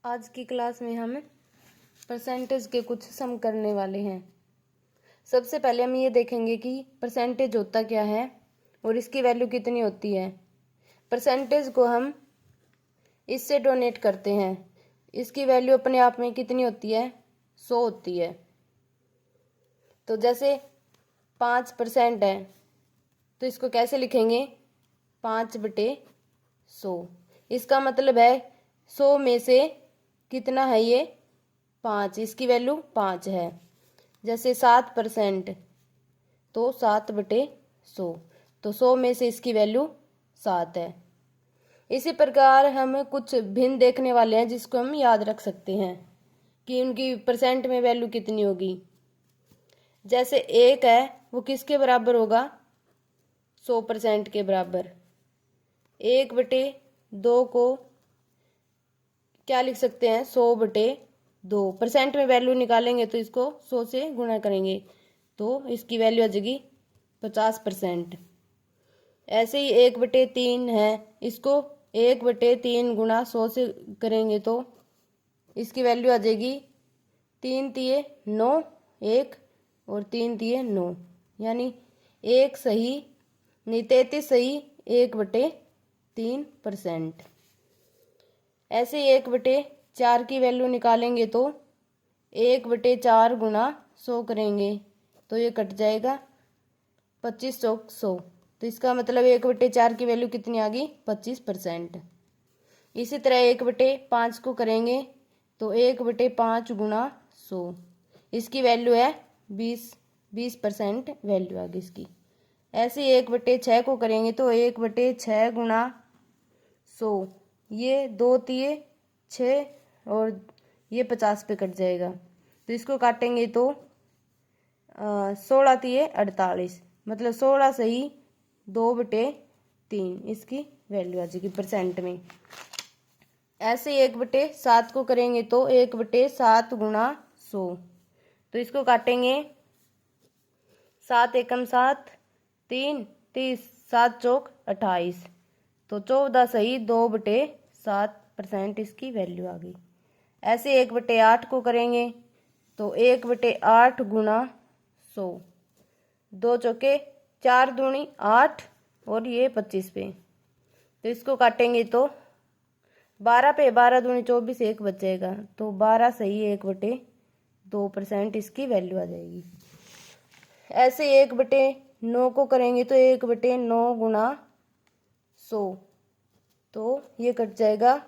आज की क्लास में हम परसेंटेज के कुछ सम करने वाले हैं। सबसे पहले हम ये देखेंगे कि परसेंटेज होता क्या है और इसकी वैल्यू कितनी होती है। परसेंटेज को हम इससे डोनेट करते हैं। इसकी वैल्यू अपने आप में कितनी होती है? 100 होती है। तो जैसे 5% है तो इसको कैसे लिखेंगे? 5/100। इसका मतलब है 100 में से कितना है ये? 5। इसकी वैल्यू 5 है। जैसे 7% तो 7/100, तो 100 में से इसकी वैल्यू 7 है। इसी प्रकार हम कुछ भिन्न देखने वाले हैं जिसको हम याद रख सकते हैं कि उनकी परसेंट में वैल्यू कितनी होगी। जैसे 1 है वो किसके बराबर होगा? 100% के बराबर। 1/2 को क्या लिख सकते हैं? 100/2। परसेंट में वैल्यू निकालेंगे तो इसको 100 से गुणा करेंगे तो इसकी वैल्यू आ जाएगी 50%। ऐसे ही 1/3 है, इसको 1/3 गुणा 100 से करेंगे तो इसकी वैल्यू आ जाएगी 3 तिये 9, 1 और 3 तिये 9, यानी 1 सही नहीं 33 सही 1/3%। ऐसे 1/4 की वैल्यू निकालेंगे तो 1/4 गुणा 100 करेंगे तो ये कट जाएगा 25 चौक 100। तो इसका मतलब 1/4 की वैल्यू कितनी आ गई? 25%। इसी तरह 1/5 को करेंगे तो 1/5 गुणा 100, इसकी वैल्यू है 20% वैल्यू आ गई इसकी। ऐसे 1/6 को करेंगे तो 1/6 गुणा 100, ये 2 तिये 6 और ये 50 पे कट जाएगा तो इसको काटेंगे तो 16 तिये 48, मतलब 16 सही 2/3 इसकी वैल्यू आ जाएगी परसेंट में। ऐसे 1/7 को करेंगे तो 1/7 गुणा 100, तो इसको काटेंगे 7 एकम 7 3 30 7 चौक 28, तो 14 सही 2/7% इसकी वैल्यू आ गई। ऐसे 1/8 को करेंगे तो 1/8 गुणा 100, 2 चौके 4 दूनी 8 और ये 25 पे, तो इसको काटेंगे तो 12 पे 12 दूनी 24, 1 बच जाएगा तो 12 सही 1/2% इसकी वैल्यू आ जाएगी। ऐसे 1/9 को करेंगे तो 1/9 गुणा 100, तो ये कट जाएगा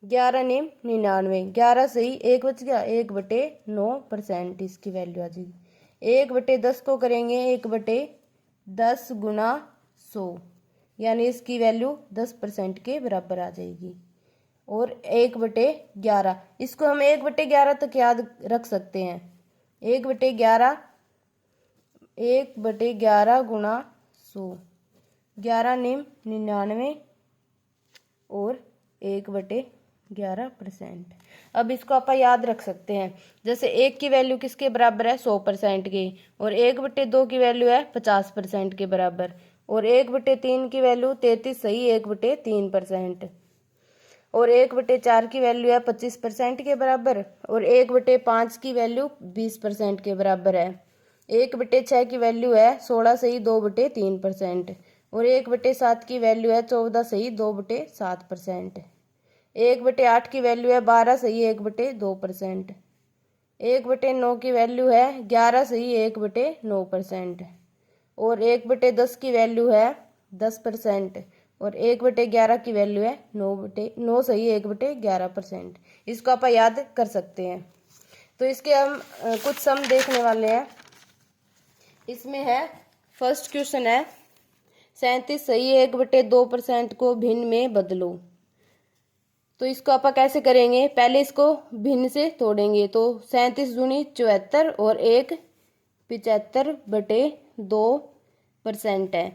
11 9 99, 11 सही 1 बच गया 1/9% इसकी वैल्यू आ जाएगी। 1/10 को करेंगे 1/10 गुणा 100, यानी इसकी वैल्यू 10% के बराबर आ जाएगी। और 1/11, इसको हम 1/11 तक याद रख सकते हैं। 1/11 1/11 गुणा 100, 11 9 99 और 1/11%। अब इसको आप याद रख सकते हैं। जैसे 1 की वैल्यू किसके बराबर है? 100% की, और 1/2 की वैल्यू है 50% के बराबर, और 1/3 की वैल्यू 33 सही 1/3%, और 1/4 की वैल्यू है 25% के बराबर, और 1/5 की वैल्यू 20% के बराबर है। 1/6 की वैल्यू है 16 सही 2/3%, और 1/7 की वैल्यू है 14 सही 2/7%। 1/8 की वैल्यू है 12 सही 1/2%। 1/9 की वैल्यू है 11 सही 1/9%, और 1/10 की वैल्यू है 10%, और 1/11 की वैल्यू है 9 सही 1/11%। इसको आप याद कर सकते हैं। तो इसके हम कुछ सम देखने वाले हैं। इसमें है फर्स्ट क्वेश्चन है 37 सही 1/2% को भिन्न में बदलो। तो इसको आप कैसे करेंगे? पहले इसको भिन्न से तोड़ेंगे तो 37 दूनी 74 और 1 75/2% है।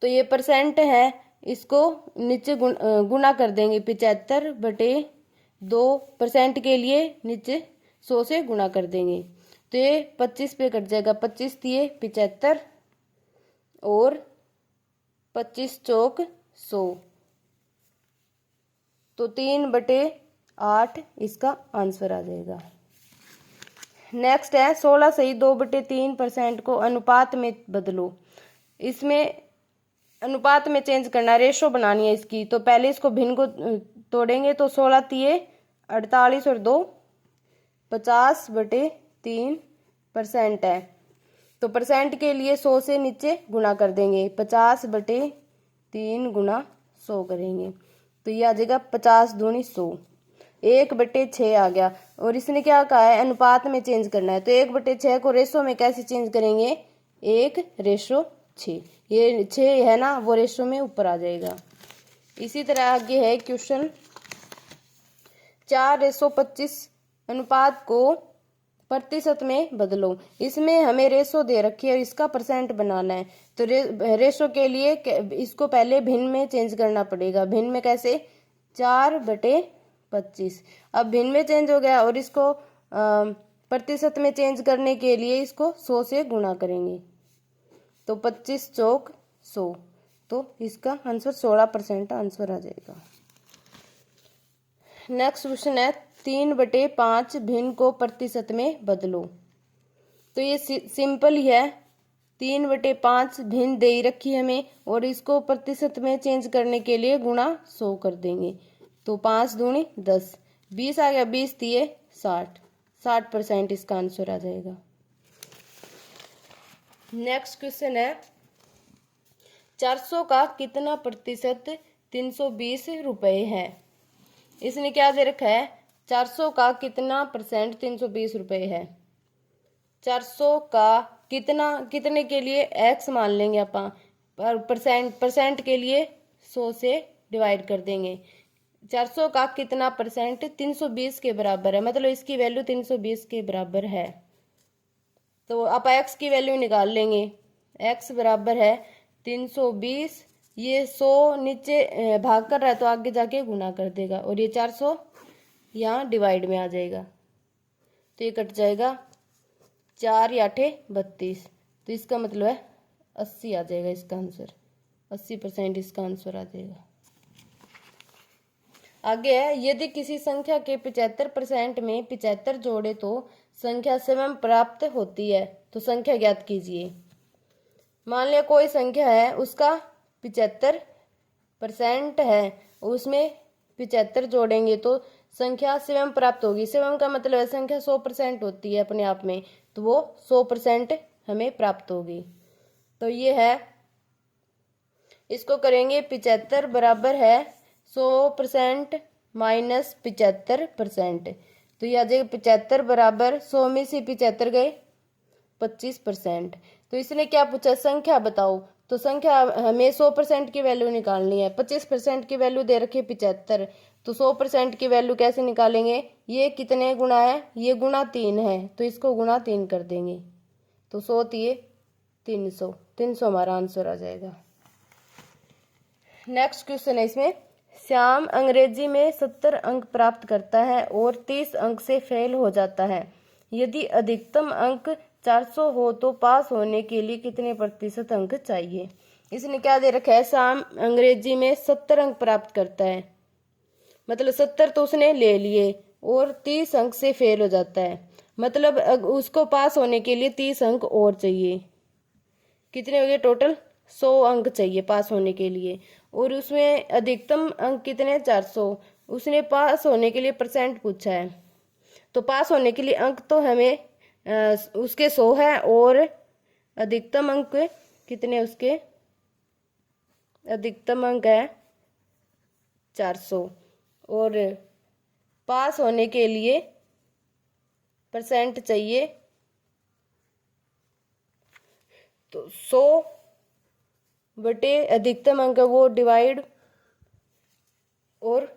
तो ये परसेंट है, इसको नीचे गुणा कर देंगे 75/2% के लिए नीचे 100 से गुणा कर देंगे तो ये 25 पे कट जाएगा। 25 तिये 75 और 25 चौक 100, तो 3/8 इसका आंसर आ जाएगा। नेक्स्ट है 16 सही 2/3% को अनुपात में बदलो। इसमें अनुपात में चेंज करना है, रेशो बनानी है इसकी। तो पहले इसको भिन्न को तोड़ेंगे तो 16 तिये 48 और 2 50/3% है। तो परसेंट के लिए 100 से नीचे गुणा कर देंगे, 50/3 गुणा 100 करेंगे तो ये आ जाएगा 50 दूनी 100, 1/6 आ गया। और इसने क्या कहा है, अनुपात में चेंज करना है। तो 1/6 को रेशो में कैसे चेंज करेंगे, 1/6। ये 6 है ना, वो रेशो में ऊपर आ जाएगा। इसी तरह आगे है क्वेश्चन 4/25 अनुपात को प्रतिशत में बदलो। इसमें हमें रेशो दे रखी है और इसका परसेंट बनाना है। तो रेशो के लिए इसको पहले भिन्न में चेंज करना पड़ेगा। भिन्न में कैसे, 4/25। अब भिन्न में चेंज हो गया और इसको प्रतिशत में चेंज करने के लिए इसको 100 से गुणा करेंगे तो 25 चौक 100, तो इसका आंसर 16% आंसर आ जाएगा। नेक्स्ट क्वेश्चन है 3/5 भिन्न को प्रतिशत में बदलो। तो ये सिंपल ही है, 3/5 भिन्न दे रखी है हमें और इसको प्रतिशत में चेंज करने के लिए गुणा 100 कर देंगे। तो 5 दूनी 10, 20 आ गया, 20 तिये 60, 60% इसका आंसर आ जाएगा। नेक्स्ट क्वेश्चन है 400 का कितना प्रतिशत 320 रुपये है। इसने क्या दे रखा है, 400 का कितना परसेंट 320 रुपये है। 400 का कितना, कितने के लिए x मान लेंगे अपन, और परसेंट के लिए 100 से डिवाइड कर देंगे। 400 का कितना परसेंट 320 के बराबर है, मतलब इसकी वैल्यू 320 के बराबर है। तो आप x की वैल्यू निकाल लेंगे, x बराबर है 320, ये 100 नीचे भाग कर रहा है तो आगे जाके गुना कर देगा और ये 400 यहाँ डिवाइड में आ जाएगा तो ये कट जाएगा, 4 या 8 32, तो इसका मतलब है 80 आ जाएगा इसका आंसर, 80% इसका आंसर आ जाएगा। आगे है यदि किसी संख्या के 75% में 75 जोड़े तो संख्या स्वयं प्राप्त होती है, तो संख्या ज्ञात कीजिए। मान लिया कोई संख्या है उसका 75% है, उसमें 75 जोड़ेंगे तो संख्या स्वयं प्राप्त होगी। स्वयं का मतलब है संख्या 100% होती है अपने आप में, तो वो 100% हमें प्राप्त होगी। तो ये है, इसको करेंगे 75 बराबर है 100% माइनस 75%, तो ये आ जाएगा 75 बराबर 100 में से 75 गए 25%। तो इसने क्या पूछा, संख्या बताओ, तो संख्या हमें 100% की वैल्यू निकालनी है। 25% की वैल्यू दे रखी है 75, तो 100% की वैल्यू कैसे निकालेंगे, ये कितने गुना है, ये गुना 3 है तो इसको गुना 3 कर देंगे तो 100 तिये 300, 300 हमारा आंसर आ जाएगा। नेक्स्ट क्वेश्चन है इसमें, श्याम अंग्रेजी में 70 अंक प्राप्त करता है और 30 अंक से फेल हो जाता है। यदि अधिकतम अंक 400 हो तो पास होने के लिए कितने प्रतिशत अंक चाहिए। इसने क्या दे रखा है, श्याम अंग्रेजी में 70 अंक प्राप्त करता है, मतलब 70 तो उसने ले लिए और 30 अंक से फेल हो जाता है, मतलब उसको पास होने के लिए 30 अंक और चाहिए। कितने हो गए टोटल, 100 अंक चाहिए पास होने के लिए, और उसमें अधिकतम अंक कितने 400, उसने पास होने के लिए परसेंट पूछा है। तो पास होने के लिए अंक तो हमें उसके 100 है और अधिकतम अंक कितने, उसके अधिकतम अंक है 400 और पास होने के लिए परसेंट चाहिए, तो 100 बटे अधिकतम अंक वो डिवाइड और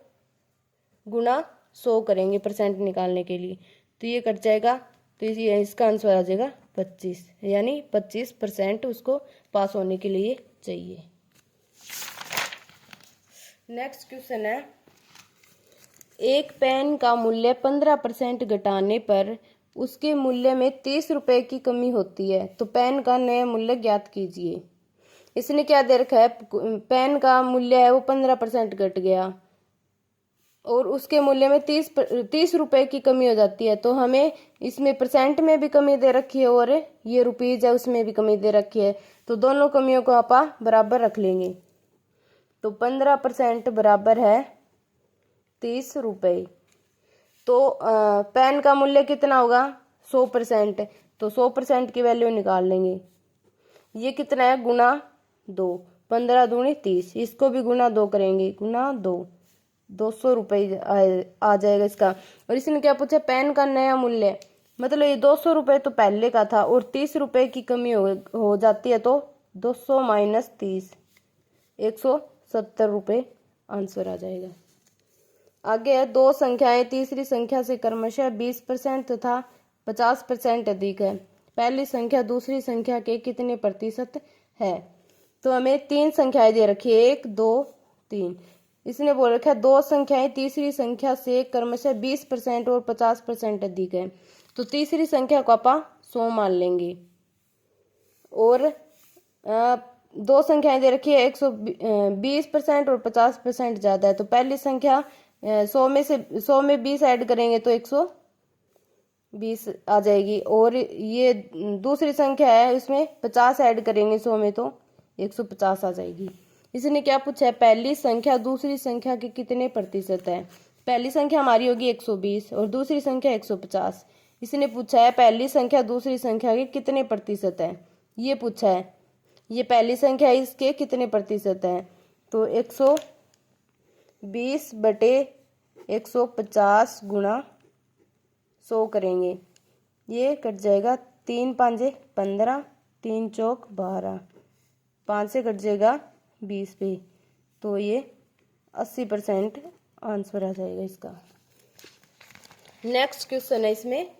गुना 100 करेंगे परसेंट निकालने के लिए, तो ये कट जाएगा, तो इसका आंसर आ जाएगा 25, यानी 25% उसको पास होने के लिए चाहिए। नेक्स्ट क्वेश्चन है, एक पेन का मूल्य 15% घटाने पर उसके मूल्य में 30 रुपए की कमी होती है, तो पेन का नया मूल्य ज्ञात कीजिए। इसने क्या दे रखा है, पेन का मूल्य है वो 15% घट गया, और उसके मूल्य में 30 रुपए की कमी हो जाती है। तो हमें इसमें परसेंट में भी कमी दे रखी है और ये रुपीज है उसमें भी कमी दे रखी है। तो दोनों कमियों को आप बराबर रख लेंगे। तो 15% बराबर है 30 रुपए। तो पेन का मूल्य कितना होगा 100%। तो 100% की वैल्यू निकाल लेंगे। ये कितना है गुना 2, 15 दूनी 30। इसको भी गुना 2 करेंगे, गुना 2, 200 रुपये आ जाएगा इसका। और इसने क्या पूछा पेन का नया मूल्य, मतलब ये 200 रुपये तो पहले का था और 30 रुपये की कमी हो जाती है। तो 200 माइनस 30, 170 रुपये आंसर आ जाएगा। आगे है दो संख्याएं तीसरी संख्या से क्रमशः 20% तथा 50% अधिक है। पहली संख्या दूसरी संख्या के कितने प्रतिशत है। तो हमें 3 संख्याएं दे रखी है, 1 2 3। इसने बोल रखा है दो संख्याएं तीसरी संख्या से क्रमशः 20% और 50% अधिक है। तो तीसरी संख्या को आप 100 मान लेंगे। और दो संख्याएं दे रखी है 120% और 50% ज्यादा है। तो पहली संख्या 100 में 20 ऐड करेंगे तो 120 आ जाएगी। और ये दूसरी संख्या है उसमें 50 ऐड करेंगे 100 में तो 150 आ जाएगी। इसने क्या पूछा है पहली संख्या दूसरी संख्या के कितने प्रतिशत है। पहली संख्या हमारी होगी 120 और दूसरी संख्या 150। इसने पूछा है पहली संख्या दूसरी संख्या के कितने प्रतिशत है, ये पूछा है। ये पहली संख्या इसके कितने प्रतिशत है। तो 120 बटे 150 गुणा 100 करेंगे, ये कट जाएगा 3 5 15, 3 चौक 12, 5 से कट जाएगा 20 पे। तो ये 80% आंसर आ जाएगा इसका। नेक्स्ट क्वेश्चन है इसमें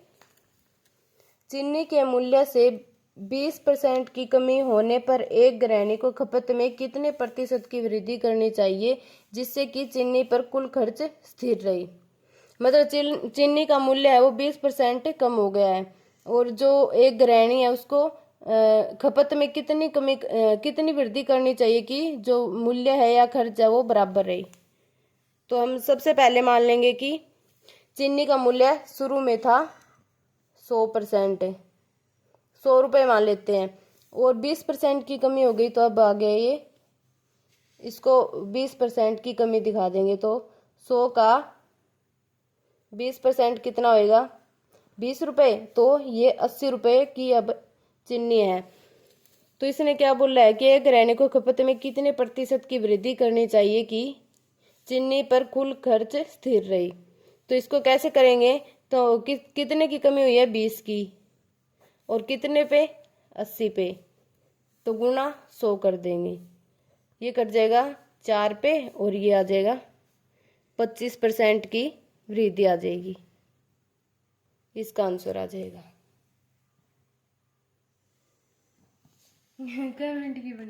चीनी के मूल्य से 20% की कमी होने पर एक गृहिणी को खपत में कितने प्रतिशत की वृद्धि करनी चाहिए जिससे कि चीनी पर कुल खर्च स्थिर रहे। मतलब चीनी का मूल्य है वो 20% कम हो गया है और जो एक गृहिणी है उसको खपत में कितनी वृद्धि करनी चाहिए कि जो मूल्य है या खर्च है वो बराबर रहे। तो हम सबसे पहले मान लेंगे कि चीनी का मूल्य शुरू में था 100%, 100 रुपये मान लेते हैं और 20% की कमी हो गई तो अब आ गया ये, इसको 20% की कमी दिखा देंगे। तो 100 का 20% कितना होएगा 20 रुपये। तो ये 80 रुपये की अब चीनी है। तो इसने क्या बोला है कि एक गृहिणी को खपत में कितने प्रतिशत की वृद्धि करनी चाहिए कि चीनी पर कुल खर्च स्थिर रहे। तो इसको कैसे करेंगे तो कितने की कमी हुई है 20 की और कितने पे 80 पे। तो गुणा 100 कर देंगे, ये कट जाएगा 4 पे और ये आ जाएगा 25% की वृद्धि आ जाएगी। इसका आंसर आ जाएगा।